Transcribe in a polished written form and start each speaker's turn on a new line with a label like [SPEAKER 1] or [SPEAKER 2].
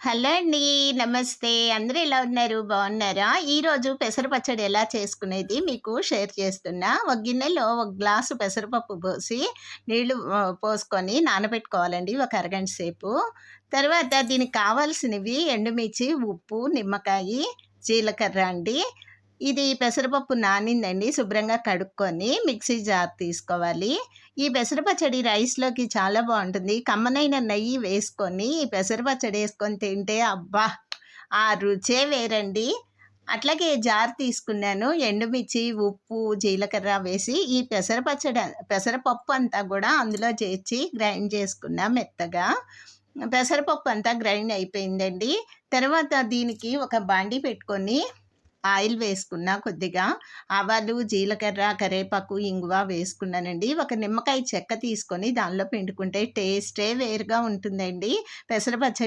[SPEAKER 1] Hello అండి. నమస్తే. అందరూ ఎలా ఉన్నారు? బావున్నారా? ఈరోజు పెసర పచ్చడి ఎలా చేసుకునేది మీకు షేర్ చేస్తున్నా. ఒక గిన్నెలో ఒక గ్లాసు పెసరపప్పు పోసి నీళ్లు పోసుకొని నానబెట్టుకోవాలండి ఒక అరగంట సేపు. తర్వాత దీనికి కావాల్సినవి ఎండుమిర్చి, ఉప్పు, నిమ్మకాయి, జీలకర్ర అండి. ఇది పెసరపప్పు నానిందండి. శుభ్రంగా కడుక్కొని మిక్సీ జార్ తీసుకోవాలి. ఈ పెసర పచ్చడి రైస్‌లోకి చాలా బావుంటుంది. కమ్మనైన నెయ్యి వేసుకొని, ఈ పెసర పచ్చడేసుకొని తింటే అబ్బా! ఆ రుచే వేరండి. అట్లాగే జార్ తీసుకున్నాను. ఎండుమిర్చి, ఉప్పు, జీలకర్ర వేసి ఈ పెసరపప్పు అంతా గూడా అందులో చేర్చి గ్రైండ్ చేసుకున్నా మెత్తగా. పెసరపప్పు అంతా గ్రైండ్ అయిపోయిందండి. తర్వాత దీనికి ఒక బాండీ పెట్టుకొని ఆయిల్ వేసుకున్నా కొద్దిగా. ఆవాలు, జీలకర్ర, కరేపాకు, ఇంగువ వేసుకున్నానండి. ఒక నిమ్మకాయ చెక్క తీసుకొని దానిలో పిండుకుంటే టేస్టే వేరుగా ఉంటుందండి పెసర పచ్చడి.